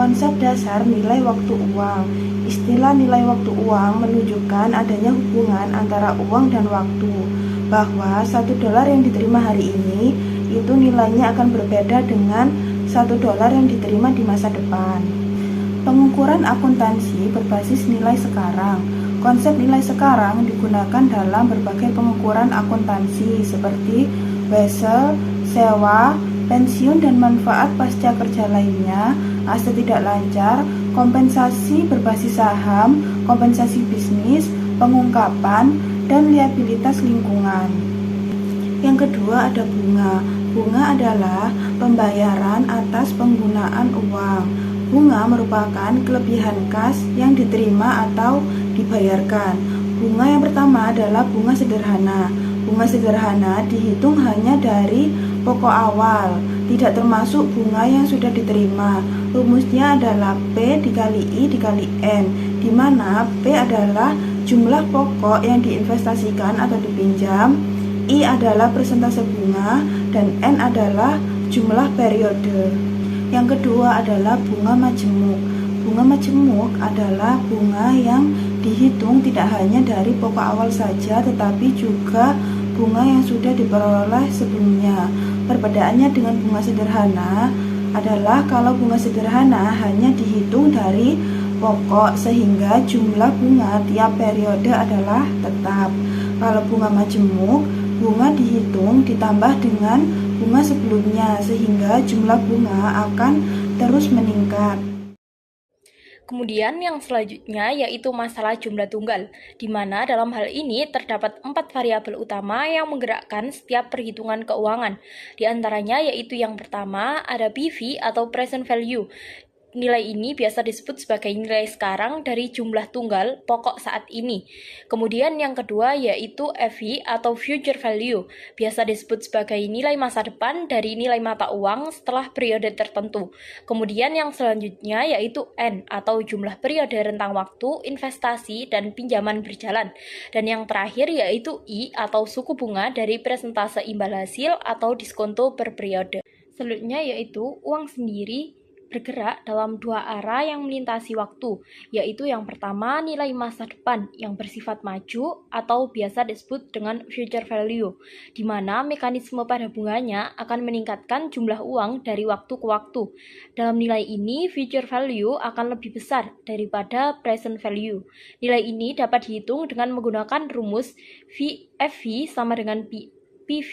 Konsep dasar nilai waktu uang. Istilah nilai waktu uang menunjukkan adanya hubungan antara uang dan waktu, bahwa $1 yang diterima hari ini itu nilainya akan berbeda dengan $1 yang diterima di masa depan. Pengukuran akuntansi berbasis nilai sekarang. Konsep nilai sekarang digunakan dalam berbagai pengukuran akuntansi seperti Basel, sewa, pensiun dan manfaat pasca kerja lainnya, aset tidak lancar, kompensasi berbasis saham, kompensasi bisnis, pengungkapan, dan liabilitas lingkungan. Yang kedua ada bunga. Bunga adalah pembayaran atas penggunaan uang. Bunga merupakan kelebihan kas yang diterima atau dibayarkan. Bunga yang pertama adalah bunga sederhana. Bunga sederhana dihitung hanya dari pokok awal, tidak termasuk bunga yang sudah diterima. Rumusnya adalah P dikali I dikali N, di mana P adalah jumlah pokok yang diinvestasikan atau dipinjam, I adalah persentase bunga, dan N adalah jumlah periode. Yang kedua adalah bunga majemuk. Bunga majemuk adalah bunga yang dihitung tidak hanya dari pokok awal saja, tetapi juga bunga yang sudah diperoleh sebelumnya. Perbedaannya dengan bunga sederhana adalah kalau bunga sederhana hanya dihitung dari pokok sehingga jumlah bunga tiap periode adalah tetap. Kalau bunga majemuk, bunga dihitung ditambah dengan bunga sebelumnya sehingga jumlah bunga akan terus meningkat. Kemudian yang selanjutnya yaitu masalah jumlah tunggal, di mana dalam hal ini terdapat 4 variabel utama yang menggerakkan setiap perhitungan keuangan. Di antaranya yaitu yang pertama ada PV atau present value. Nilai ini biasa disebut sebagai nilai sekarang dari jumlah tunggal pokok saat ini. Kemudian yang kedua yaitu FV atau future value, biasa disebut sebagai nilai masa depan dari nilai mata uang setelah periode tertentu. Kemudian yang selanjutnya yaitu N atau jumlah periode rentang waktu, investasi, dan pinjaman berjalan. Dan yang terakhir yaitu I atau suku bunga dari persentase imbal hasil atau diskonto per periode. Selanjutnya yaitu uang sendiri bergerak dalam dua arah yang melintasi waktu, yaitu yang pertama nilai masa depan yang bersifat maju atau biasa disebut dengan future value, di mana mekanisme pada bunganya akan meningkatkan jumlah uang dari waktu ke waktu. Dalam nilai ini, future value akan lebih besar daripada present value. Nilai ini dapat dihitung dengan menggunakan rumus FV sama dengan PV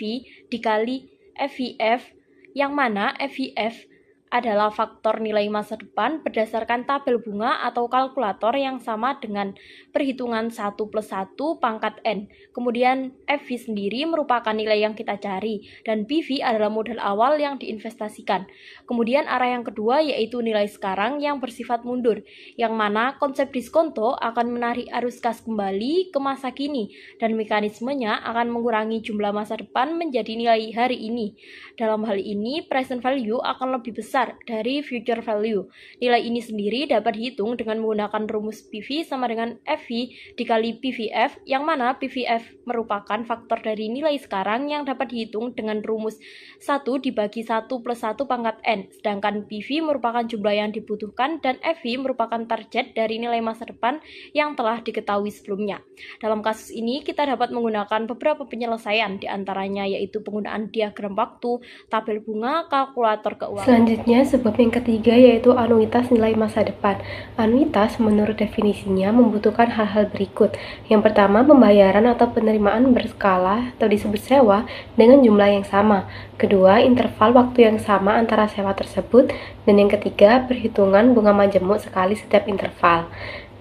dikali FVF, yang mana FVF adalah faktor nilai masa depan berdasarkan tabel bunga atau kalkulator yang sama dengan perhitungan 1 plus 1 pangkat N. Kemudian FV sendiri merupakan nilai yang kita cari, dan PV adalah modal awal yang diinvestasikan. Kemudian arah yang kedua yaitu nilai sekarang yang bersifat mundur, yang mana konsep diskonto akan menarik arus kas kembali ke masa kini, dan mekanismenya akan mengurangi jumlah masa depan menjadi nilai hari ini. Dalam hal ini, present value akan lebih besar dari future value. Nilai ini sendiri dapat dihitung dengan menggunakan rumus PV sama dengan FV dikali PVF, yang mana PVF merupakan faktor dari nilai sekarang yang dapat dihitung dengan rumus 1 dibagi 1 plus 1 pangkat N, sedangkan PV merupakan jumlah yang dibutuhkan dan FV merupakan target dari nilai masa depan yang telah diketahui sebelumnya. Dalam kasus ini, kita dapat menggunakan beberapa penyelesaian, diantaranya yaitu penggunaan diagram waktu, tabel bunga, kalkulator keuangan. Selanjutnya, sebab yang ketiga yaitu anuitas nilai masa depan. Anuitas menurut definisinya membutuhkan hal-hal berikut. Yang pertama, pembayaran atau penerimaan berskala atau disebut sewa dengan jumlah yang sama. Kedua, interval waktu yang sama antara sewa tersebut. Dan yang ketiga, perhitungan bunga majemuk sekali setiap interval.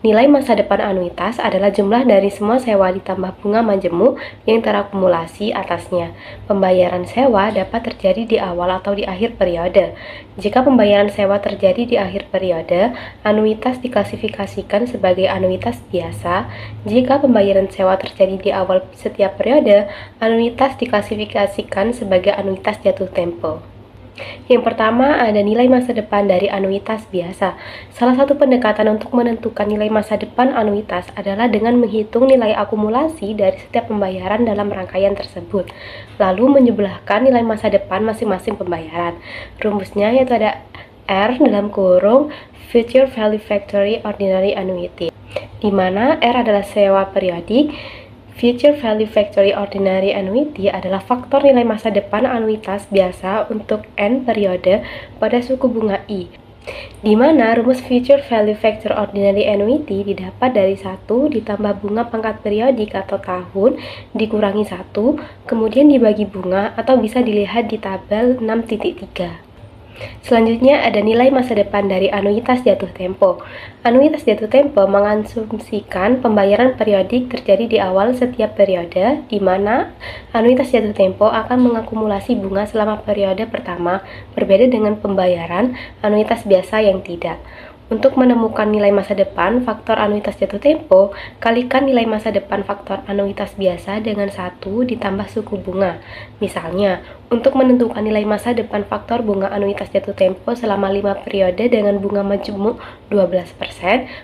Nilai masa depan anuitas adalah jumlah dari semua sewa ditambah bunga majemuk yang terakumulasi atasnya. Pembayaran sewa dapat terjadi di awal atau di akhir periode. Jika pembayaran sewa terjadi di akhir periode, anuitas diklasifikasikan sebagai anuitas biasa. Jika pembayaran sewa terjadi di awal setiap periode, anuitas diklasifikasikan sebagai anuitas jatuh tempo. Yang pertama, ada nilai masa depan dari anuitas biasa. Salah satu pendekatan untuk menentukan nilai masa depan anuitas adalah dengan menghitung nilai akumulasi dari setiap pembayaran dalam rangkaian tersebut, lalu menyebelahkan nilai masa depan masing-masing pembayaran. Rumusnya yaitu ada R dalam kurung Future Value Factory Ordinary Annuity, di mana R adalah sewa periodik. Future Value Factory Ordinary Annuity adalah faktor nilai masa depan anuitas biasa untuk N periode pada suku bunga I, di mana rumus Future Value Factor Ordinary Annuity didapat dari 1 ditambah bunga pangkat periodik atau tahun dikurangi 1, kemudian dibagi bunga, atau bisa dilihat di tabel 6.3. Selanjutnya ada nilai masa depan dari anuitas jatuh tempo. Anuitas jatuh tempo mengasumsikan pembayaran periodik terjadi di awal setiap periode, di mana anuitas jatuh tempo akan mengakumulasi bunga selama periode pertama, berbeda dengan pembayaran anuitas biasa yang tidak. Untuk menemukan nilai masa depan faktor anuitas jatuh tempo, kalikan nilai masa depan faktor anuitas biasa dengan 1 ditambah suku bunga. Misalnya, untuk menentukan nilai masa depan faktor bunga anuitas jatuh tempo selama 5 periode dengan bunga majemuk 12%,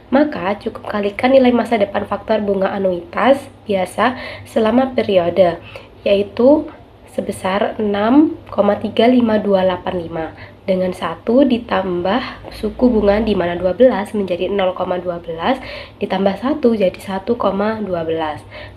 maka cukup kalikan nilai masa depan faktor bunga anuitas biasa selama periode, yaitu sebesar 6,35285 dengan 1 ditambah suku bunga di mana 12 menjadi 0,12 ditambah 1 jadi 1,12.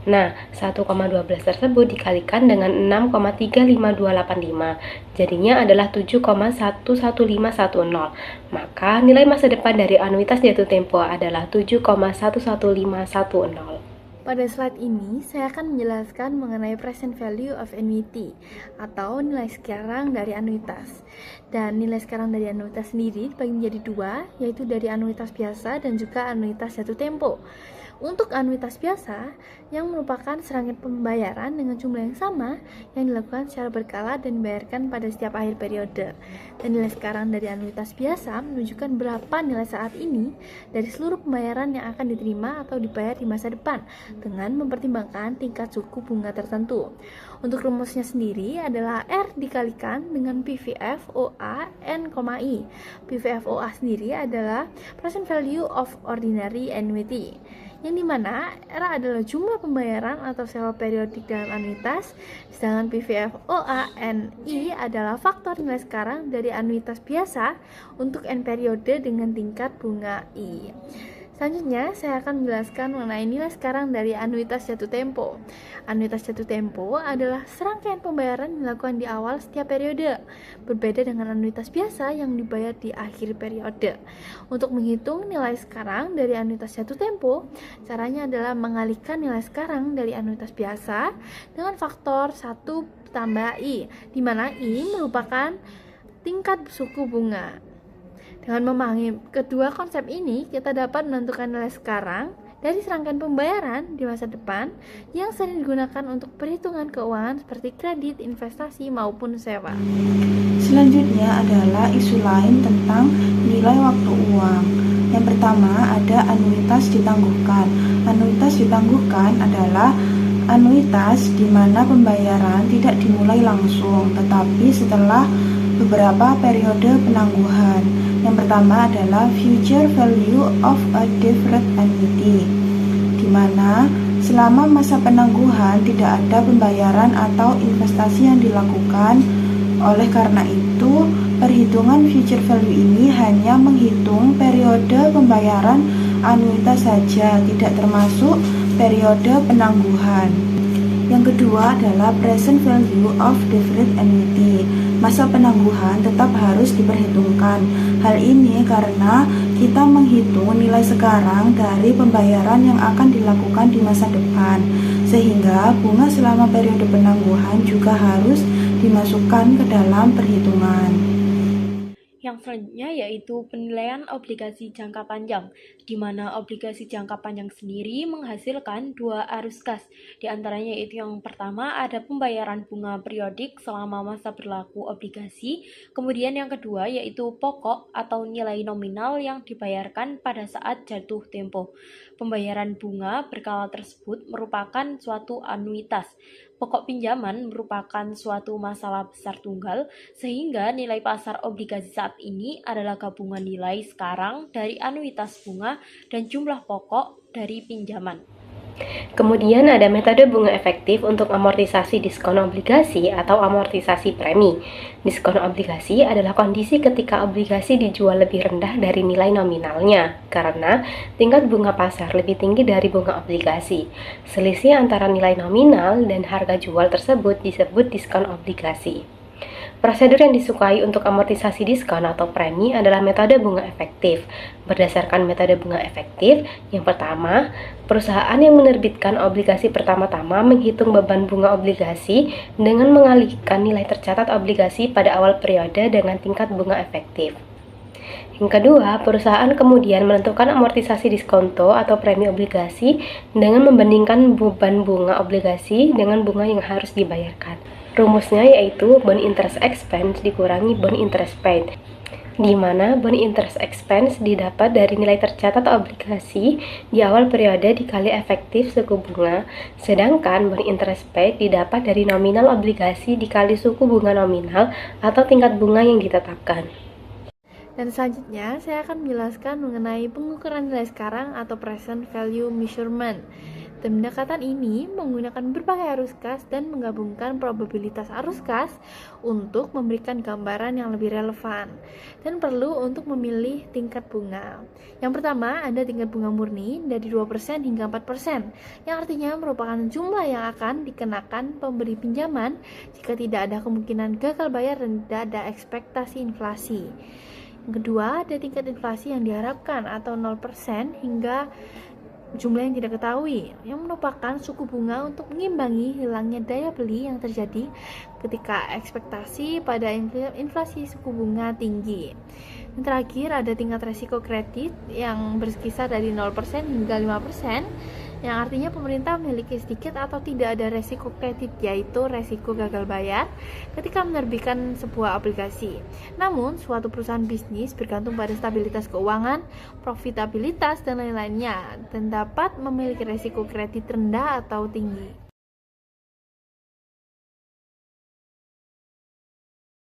Nah, 1,12 tersebut dikalikan dengan 6,35285. Jadinya adalah 7,11510. Maka nilai masa depan dari anuitas jatuh tempo adalah 7,11510. Pada slide ini, saya akan menjelaskan mengenai present value of annuity atau nilai sekarang dari anuitas. Dan nilai sekarang dari anuitas sendiri dibagi menjadi dua, yaitu dari anuitas biasa dan juga anuitas jatuh tempo. Untuk anuitas biasa, yang merupakan serangkaian pembayaran dengan jumlah yang sama yang dilakukan secara berkala dan dibayarkan pada setiap akhir periode. Dan nilai sekarang dari anuitas biasa menunjukkan berapa nilai saat ini dari seluruh pembayaran yang akan diterima atau dibayar di masa depan dengan mempertimbangkan tingkat suku bunga tertentu. Untuk rumusnya sendiri adalah R dikalikan dengan PVF OA N, I. PVF OA sendiri adalah present value of ordinary annuity, yang dimana R adalah jumlah pembayaran atau sewa periodik dalam anuitas, sedangkan PVF OA NI adalah faktor nilai sekarang dari anuitas biasa untuk N periode dengan tingkat bunga I. Selanjutnya, saya akan menjelaskan mengenai nilai sekarang dari anuitas jatuh tempo. Anuitas jatuh tempo adalah serangkaian pembayaran dilakukan di awal setiap periode, berbeda dengan anuitas biasa yang dibayar di akhir periode. Untuk menghitung nilai sekarang dari anuitas jatuh tempo, caranya adalah mengalihkan nilai sekarang dari anuitas biasa dengan faktor 1 tambah I, di mana I merupakan tingkat suku bunga. Dengan memahami kedua konsep ini, kita dapat menentukan nilai sekarang dari serangkaian pembayaran di masa depan yang sering digunakan untuk perhitungan keuangan seperti kredit, investasi, maupun sewa. Selanjutnya adalah isu lain tentang nilai waktu uang. Yang pertama ada anuitas ditangguhkan. Anuitas ditangguhkan adalah anuitas di mana pembayaran tidak dimulai langsung, tetapi setelah beberapa periode penangguhan. Yang pertama adalah future value of a deferred annuity, di mana selama masa penangguhan tidak ada pembayaran atau investasi yang dilakukan. Oleh karena itu, perhitungan future value ini hanya menghitung periode pembayaran anuitas saja, tidak termasuk periode penangguhan. Yang kedua adalah present value of deferred annuity. Masa penangguhan tetap harus diperhitungkan. Hal ini karena kita menghitung nilai sekarang dari pembayaran yang akan dilakukan di masa depan, sehingga bunga selama periode penangguhan juga harus dimasukkan ke dalam perhitungan. Yang selanjutnya yaitu penilaian obligasi jangka panjang, di mana obligasi jangka panjang sendiri menghasilkan dua arus kas. Di antaranya yaitu yang pertama ada pembayaran bunga periodik selama masa berlaku obligasi, kemudian yang kedua yaitu pokok atau nilai nominal yang dibayarkan pada saat jatuh tempo. Pembayaran bunga berkala tersebut merupakan suatu anuitas. Pokok pinjaman merupakan suatu masalah besar tunggal, sehingga nilai pasar obligasi saat ini adalah gabungan nilai sekarang dari anuitas bunga dan jumlah pokok dari pinjaman. Kemudian ada metode bunga efektif untuk amortisasi diskon obligasi atau amortisasi premi. Diskon obligasi adalah kondisi ketika obligasi dijual lebih rendah dari nilai nominalnya karena tingkat bunga pasar lebih tinggi dari bunga obligasi. Selisih antara nilai nominal dan harga jual tersebut disebut diskon obligasi. Prosedur yang disukai untuk amortisasi diskon atau premi adalah metode bunga efektif. Berdasarkan metode bunga efektif, yang pertama, perusahaan yang menerbitkan obligasi pertama-tama menghitung beban bunga obligasi dengan mengalihkan nilai tercatat obligasi pada awal periode dengan tingkat bunga efektif. Yang kedua, perusahaan kemudian menentukan amortisasi diskonto atau premi obligasi dengan membandingkan beban bunga obligasi dengan bunga yang harus dibayarkan. Rumusnya yaitu bond interest expense dikurangi bond interest paid, di mana bond interest expense didapat dari nilai tercatat obligasi di awal periode dikali efektif suku bunga, sedangkan bond interest paid didapat dari nominal obligasi dikali suku bunga nominal atau tingkat bunga yang ditetapkan. Dan selanjutnya, saya akan menjelaskan mengenai pengukuran nilai sekarang atau present value measurement. Dan pendekatan ini menggunakan berbagai arus kas dan menggabungkan probabilitas arus kas untuk memberikan gambaran yang lebih relevan dan perlu untuk memilih tingkat bunga. Yang pertama, ada tingkat bunga murni dari 2% hingga 4%, yang artinya merupakan jumlah yang akan dikenakan pemberi pinjaman jika tidak ada kemungkinan gagal bayar dan tidak ada ekspektasi inflasi. Yang kedua, ada tingkat inflasi yang diharapkan atau 0% hingga jumlah yang tidak ketahui, yang merupakan suku bunga untuk mengimbangi hilangnya daya beli yang terjadi ketika ekspektasi pada inflasi suku bunga tinggi. Dan terakhir, ada tingkat resiko kredit yang berkisar dari 0% hingga 5%, yang artinya pemerintah memiliki sedikit atau tidak ada resiko kredit, yaitu resiko gagal bayar ketika menerbitkan sebuah obligasi. Namun, suatu perusahaan bisnis bergantung pada stabilitas keuangan, profitabilitas, dan lain-lainnya, dan dapat memiliki resiko kredit rendah atau tinggi.